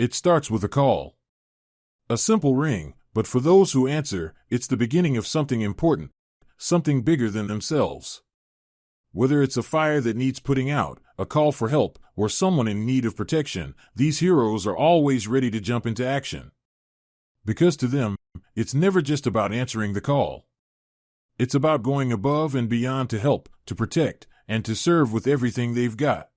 It starts with a call. A simple ring, but for those who answer, it's the beginning of something important, something bigger than themselves. Whether it's a fire that needs putting out, a call for help, or someone in need of protection, these heroes are always ready to jump into action. Because to them, it's never just about answering the call. It's about going above and beyond to help, to protect, and to serve with everything they've got.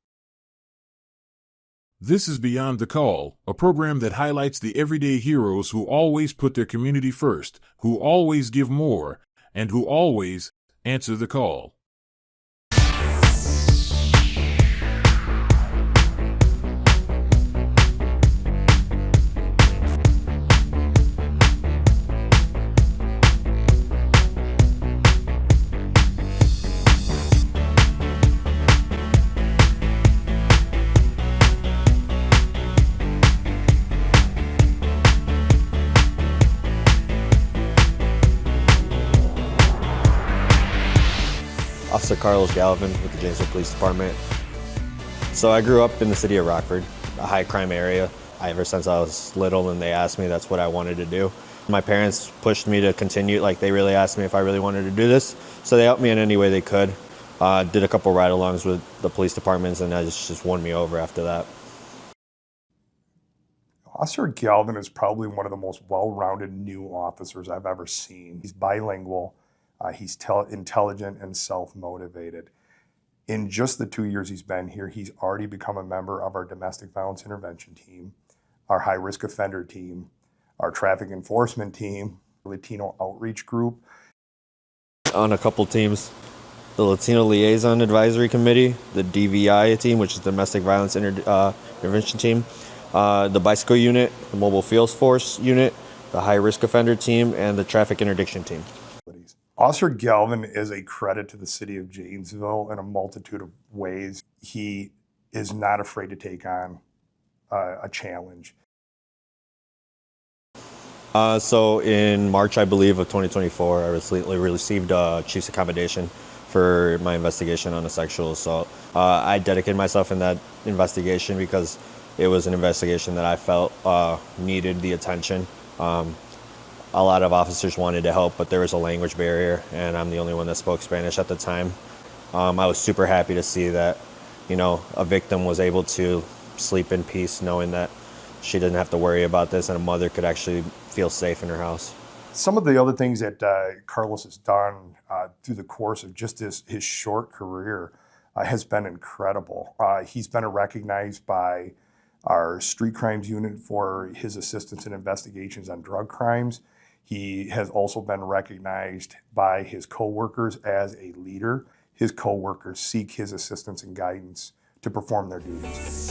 This is Beyond the Call, a program that highlights the everyday heroes who always put their community first, who always give more, and who always answer the call. Officer Carlos Galvan with the Janesville Police Department. So I grew up in the city of Rockford, a high crime area. Ever since I was little and they asked me, that's what I wanted to do. My parents pushed me to continue, they really asked me if I really wanted to do this. So they helped me in any way they could. Did a couple ride-alongs with the police departments and that just won me over after that. Officer Galvan is probably one of the most well-rounded new officers I've ever seen. He's bilingual. He's intelligent and self-motivated. In just the 2 years he's been here, he's already become a member of our domestic violence intervention team, our high-risk offender team, our traffic enforcement team, Latino outreach group. On a couple teams, the Latino Liaison Advisory Committee, the DVI team, which is the Domestic Violence Intervention team, the Bicycle Unit, the Mobile Field Force Unit, the high-risk offender team, and the Traffic Interdiction team. Officer Galvan is a credit to the city of Janesville in a multitude of ways. He is not afraid to take on a challenge. So in March, I believe, of 2024, I received a chief's accommodation for my investigation on a sexual assault. I dedicated myself in that investigation because it was an investigation that I felt needed the attention. A lot of officers wanted to help, but there was a language barrier, and I'm the only one that spoke Spanish at the time. I was super happy to see that, a victim was able to sleep in peace knowing that she didn't have to worry about this and a mother could actually feel safe in her house. Some of the other things that Carlos has done through the course of just his short career has been incredible. He's been recognized by our street crimes unit for his assistance in investigations on drug crimes. He has also been recognized by his coworkers as a leader. His coworkers seek his assistance and guidance to perform their duties.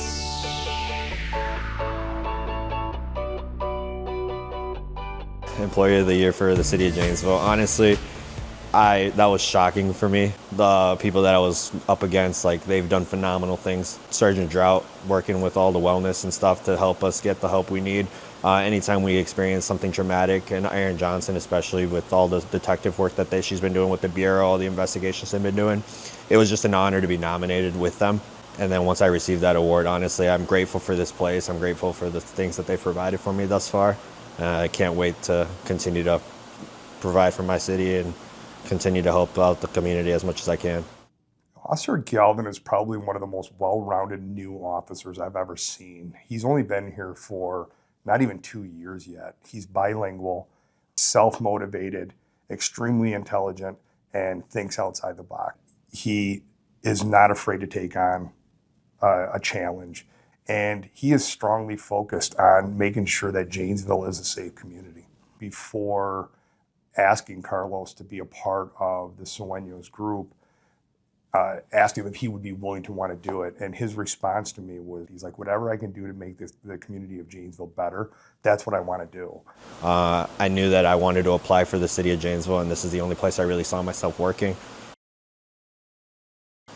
Employee of the Year for the city of Janesville. Honestly, that was shocking for me. The people that I was up against, they've done phenomenal things. Sergeant Drought working with all the wellness and stuff to help us get the help we need. Anytime we experience something traumatic, and Aaron Johnson, especially with all the detective work that she's been doing with the Bureau, all the investigations they've been doing, it was just an honor to be nominated with them. And then once I received that award, honestly, I'm grateful for this place. I'm grateful for the things that they've provided for me thus far. I can't wait to continue to provide for my city and continue to help out the community as much as I can. Officer Galvan is probably one of the most well-rounded new officers I've ever seen. He's only been here for not even 2 years yet. He's bilingual, self-motivated, extremely intelligent, and thinks outside the box. He is not afraid to take on a challenge, and he is strongly focused on making sure that Janesville is a safe community. Before asking Carlos to be a part of the Sueños group, asked him if he would be willing to want to do it. And his response to me was, he's like, whatever I can do to make the community of Janesville better, that's what I want to do. I knew that I wanted to apply for the city of Janesville, and this is the only place I really saw myself working.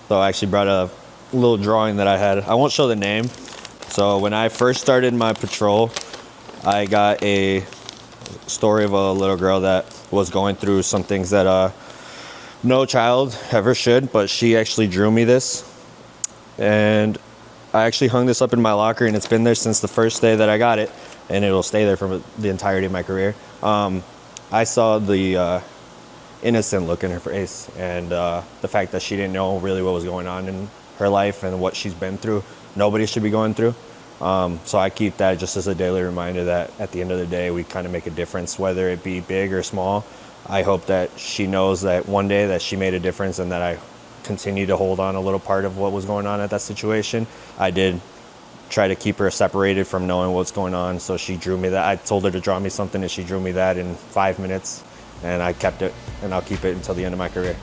So I actually brought a little drawing that I had. I won't show the name. So when I first started my patrol, I got a story of a little girl that was going through some things that no child ever should, but she actually drew me this. And I actually hung this up in my locker, and it's been there since the first day that I got it, and it'll stay there for the entirety of my career. I saw the innocent look in her face, and the fact that she didn't know really what was going on in her life and what she's been through. Nobody should be going through. So I keep that just as a daily reminder that at the end of the day, we kind of make a difference, whether it be big or small. I hope that she knows that one day that she made a difference, and that I continue to hold on a little part of what was going on at that situation. I did try to keep her separated from knowing what's going on, so she drew me that. I told her to draw me something, and she drew me that in 5 minutes, and I kept it, and I'll keep it until the end of my career.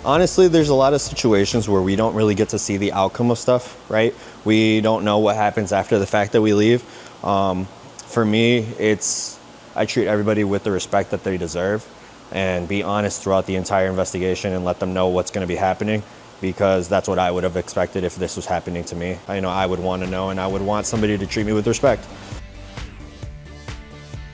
Honestly, there's a lot of situations where we don't really get to see the outcome of stuff, right? We don't know what happens after the fact that we leave. For me, I treat everybody with the respect that they deserve, and be honest throughout the entire investigation and let them know what's going to be happening, because that's what I would have expected if this was happening to me. I would want to know, and I would want somebody to treat me with respect.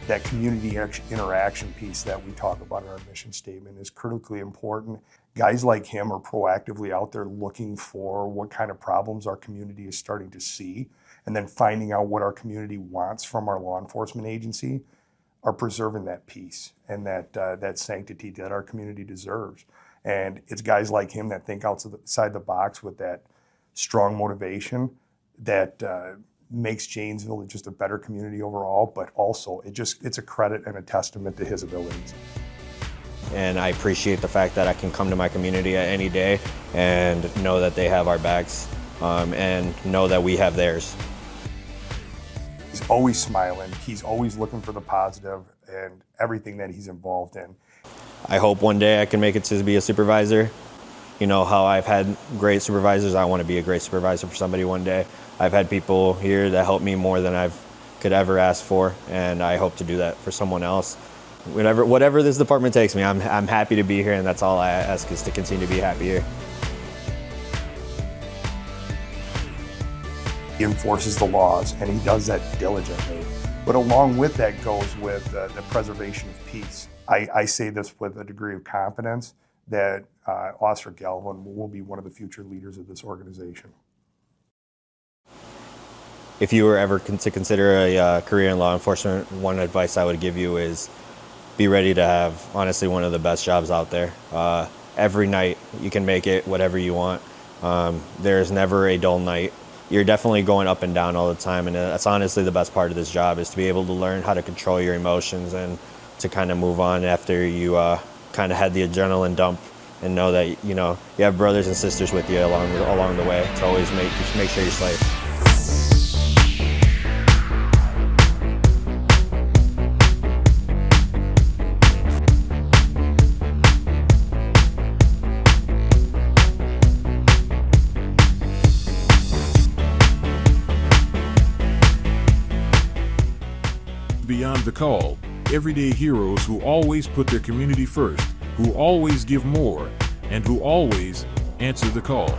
That community interaction piece that we talk about in our mission statement is critically important. Guys like him are proactively out there looking for what kind of problems our community is starting to see, and then finding out what our community wants from our law enforcement agency, are preserving that peace and that sanctity that our community deserves. And it's guys like him that think outside the box with that strong motivation that makes Janesville just a better community overall, but also it's a credit and a testament to his abilities. And I appreciate the fact that I can come to my community at any day and know that they have our backs, and know that we have theirs. He's always smiling. He's always looking for the positive and everything that he's involved in. I hope one day I can make it to be a supervisor. You know how I've had great supervisors. I want to be a great supervisor for somebody one day. I've had people here that help me more than I could ever ask for, and I hope to do that for someone else. Whatever this department takes me, I'm happy to be here, and that's all I ask, is to continue to be happy here. He enforces the laws, and he does that diligently. But along with that goes with the preservation of peace. I say this with a degree of confidence that Officer Galvan will be one of the future leaders of this organization. If you were ever to consider a career in law enforcement, one advice I would give you is be ready to have, honestly, one of the best jobs out there. Every night you can make it whatever you want. There's never a dull night. You're definitely going up and down all the time, and that's honestly the best part of this job, is to be able to learn how to control your emotions and to kind of move on after you kind of had the adrenaline dump, and know that you have brothers and sisters with you along the way to always make sure you're safe. Beyond the call, everyday heroes who always put their community first, who always give more, and who always answer the call.